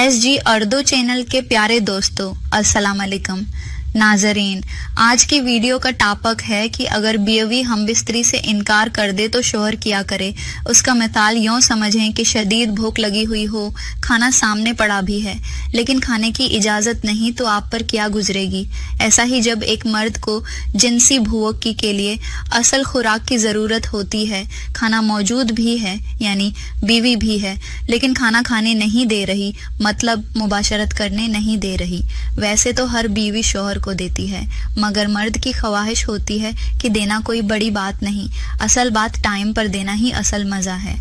SG अर्दो channel के प्यारे दोस्तों, अस्सलाम वालेकुम। नाजरीन, आज की वीडियो का टॉपिक है कि अगर बीवी हमबिस्तरी से इनकार कर दे तो शोहर क्या करे। उसका मिसाल यूँ समझें कि शदीद भूख लगी हुई हो, खाना सामने पड़ा भी है लेकिन खाने की इजाज़त नहीं, तो आप पर क्या गुजरेगी। ऐसा ही जब एक मर्द को जिनसी भूख के लिए असल खुराक की ज़रूरत होती है, खाना मौजूद भी है यानी बीवी भी है, लेकिन खाना खाने नहीं दे रही, मतलब मुबाशरत करने नहीं दे रही। वैसे तो हर बीवी शोहर को देती है, मगर मर्द की ख्वाहिश होती है कि देना कोई बड़ी बात नहीं, असल बात टाइम पर देना ही असल मजा है।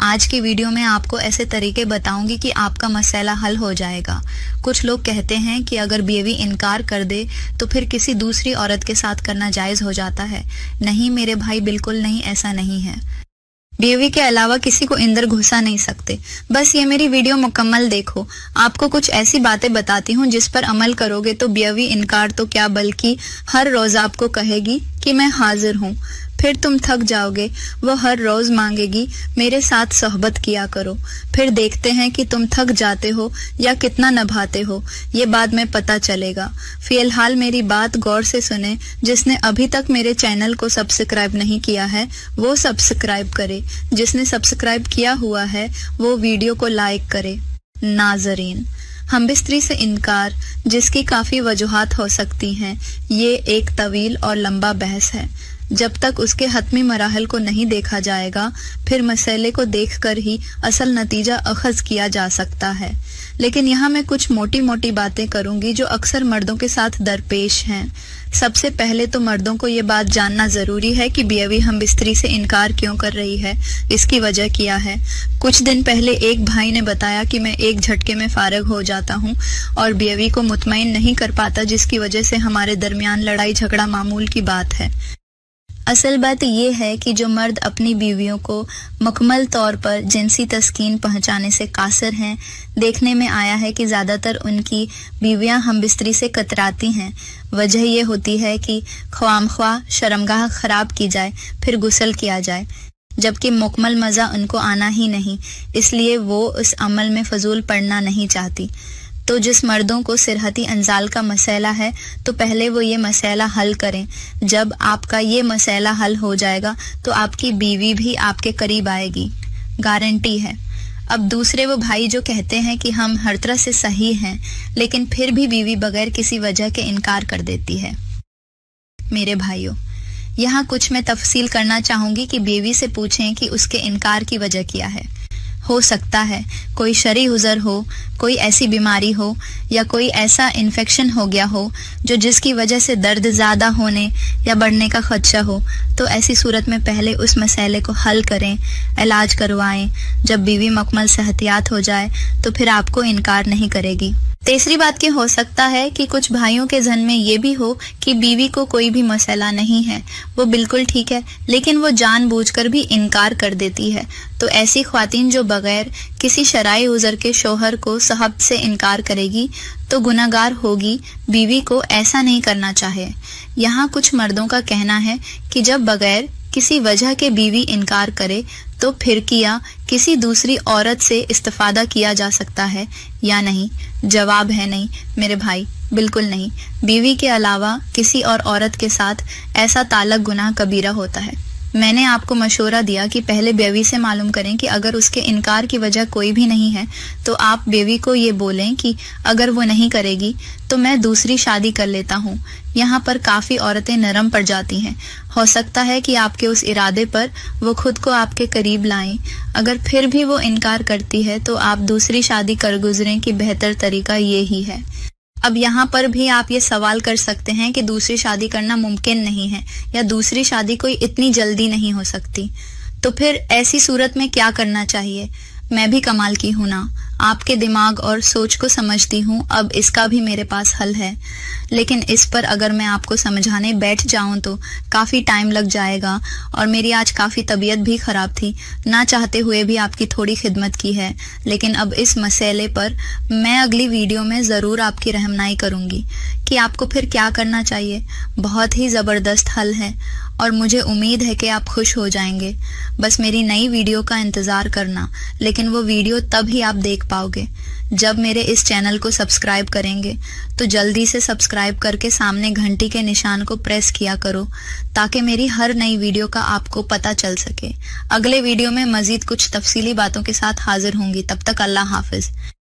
आज की वीडियो में आपको ऐसे तरीके बताऊंगी कि आपका मसला हल हो जाएगा। कुछ लोग कहते हैं कि अगर बीवी इनकार कर दे तो फिर किसी दूसरी औरत के साथ करना जायज हो जाता है। नहीं मेरे भाई, बिल्कुल नहीं, ऐसा नहीं है। बीवी के अलावा किसी को अंदर घुसा नहीं सकते। बस ये मेरी वीडियो मुकम्मल देखो, आपको कुछ ऐसी बातें बताती हूँ जिस पर अमल करोगे तो बीवी इनकार तो क्या बल्कि हर रोज आपको कहेगी कि मैं हाजिर हूँ। फिर तुम थक जाओगे, वो हर रोज मांगेगी मेरे साथ सोहबत किया करो। फिर देखते हैं कि तुम थक जाते हो या कितना निभाते हो, ये बाद में पता चलेगा। फिलहाल मेरी बात गौर से सुने। जिसने अभी तक मेरे चैनल को सब्सक्राइब नहीं किया है वो सब्सक्राइब करे, जिसने सब्सक्राइब किया हुआ है वो वीडियो को लाइक करे। नाजरीन, हमबिस्तरी से इनकार, जिसकी काफ़ी वजूहात हो सकती हैं, ये एक तवील और लंबा बहस है। जब तक उसके हतमी मराहल को नहीं देखा जाएगा, फिर मसले को देखकर ही असल नतीजा अखज़ किया जा सकता है। लेकिन यहाँ मैं कुछ मोटी मोटी बातें करूंगी जो अक्सर मर्दों के साथ दरपेश हैं। सबसे पहले तो मर्दों को ये बात जानना ज़रूरी है कि बीवी हमबिस्तरी से इनकार क्यों कर रही है, इसकी वजह क्या है। कुछ दिन पहले एक भाई ने बताया कि मैं एक झटके में फारग हो जाता हूँ और बीवी को मुतमईन नहीं कर पाता, जिसकी वजह से हमारे दरमियान लड़ाई झगड़ा मामूल की बात है। असल बात यह है कि जो मर्द अपनी बीवियों को मुकम्मल तौर पर जिनसी तस्कीन पहुंचाने से कासिर हैं, देखने में आया है कि ज़्यादातर उनकी बीवियां हमबिस्तरी से कतराती हैं। वजह यह होती है कि ख्वामख्वाह शर्मगाह ख़राब की जाए फिर गुस्ल किया जाए, जबकि मुकम्मल मज़ा उनको आना ही नहीं, इसलिए वो उस अमल में फजूल पड़ना नहीं चाहती। तो जिस मर्दों को सिरहती अंजाल का मसला है तो पहले वो ये मसला हल करें। जब आपका ये मसला हल हो जाएगा तो आपकी बीवी भी आपके करीब आएगी, गारंटी है। अब दूसरे वो भाई जो कहते हैं कि हम हर तरह से सही हैं लेकिन फिर भी बीवी बगैर किसी वजह के इनकार कर देती है। मेरे भाइयों, यहाँ कुछ मैं तफसील करना चाहूंगी कि बीवी से पूछें कि उसके इनकार की वजह क्या है। हो सकता है कोई शरई हुज़र हो, कोई ऐसी बीमारी हो या कोई ऐसा इन्फेक्शन हो गया हो जो जिसकी वजह से दर्द ज़्यादा होने या बढ़ने का खदशा हो। तो ऐसी सूरत में पहले उस मसले को हल करें, इलाज करवाएं। जब बीवी मुकम्मल सेहतियात हो जाए तो फिर आपको इनकार नहीं करेगी। तीसरी बात की हो सकता है कि कुछ भाइयों के जहन में ये भी हो कि बीवी को कोई भी मसला नहीं है, वो बिल्कुल ठीक है, लेकिन वो जानबूझकर भी इनकार कर देती है। तो ऐसी ख्वातीन जो बगैर किसी शराई उज़र के शोहर को सहब से इनकार करेगी तो गुनाहगार होगी। बीवी को ऐसा नहीं करना चाहिए। यहाँ कुछ मर्दों का कहना है कि जब बगैर किसी वजह के बीवी इनकार करे तो फिर किया किसी दूसरी औरत से इस्तिफादा किया जा सकता है या नहीं। जवाब है नहीं मेरे भाई, बिल्कुल नहीं। बीवी के अलावा किसी और औरत के साथ ऐसा ताल्लुक गुनाह कबीरा होता है। मैंने आपको मशवरा दिया कि पहले बीवी से मालूम करें कि अगर उसके इनकार की वजह कोई भी नहीं है तो आप बीवी को ये बोलें कि अगर वो नहीं करेगी तो मैं दूसरी शादी कर लेता हूँ। यहाँ पर काफ़ी औरतें नरम पड़ जाती हैं। हो सकता है कि आपके उस इरादे पर वो खुद को आपके करीब लाएं। अगर फिर भी वो इनकार करती है तो आप दूसरी शादी कर गुजरें कि बेहतर तरीका ये ही है। अब यहाँ पर भी आप ये सवाल कर सकते हैं कि दूसरी शादी करना मुमकिन नहीं है या दूसरी शादी कोई इतनी जल्दी नहीं हो सकती, तो फिर ऐसी सूरत में क्या करना चाहिए। मैं भी कमाल की हूं ना, आपके दिमाग और सोच को समझती हूँ। अब इसका भी मेरे पास हल है, लेकिन इस पर अगर मैं आपको समझाने बैठ जाऊं तो काफ़ी टाइम लग जाएगा और मेरी आज काफ़ी तबीयत भी ख़राब थी। ना चाहते हुए भी आपकी थोड़ी खिदमत की है, लेकिन अब इस मसले पर मैं अगली वीडियो में ज़रूर आपकी रहनुमाई करूँगी कि आपको फिर क्या करना चाहिए। बहुत ही ज़बरदस्त हल है और मुझे उम्मीद है कि आप खुश हो जाएंगे। बस मेरी नई वीडियो का इंतज़ार करना, लेकिन वो वीडियो तब ही आप देख पाओगे जब मेरे इस चैनल को सब्सक्राइब करेंगे। तो जल्दी से सब्सक्राइब करके सामने घंटी के निशान को प्रेस किया करो ताकि मेरी हर नई वीडियो का आपको पता चल सके। अगले वीडियो में मज़ीद कुछ तफसीली बातों के साथ हाजिर होंगी। तब तक अल्लाह हाफिज।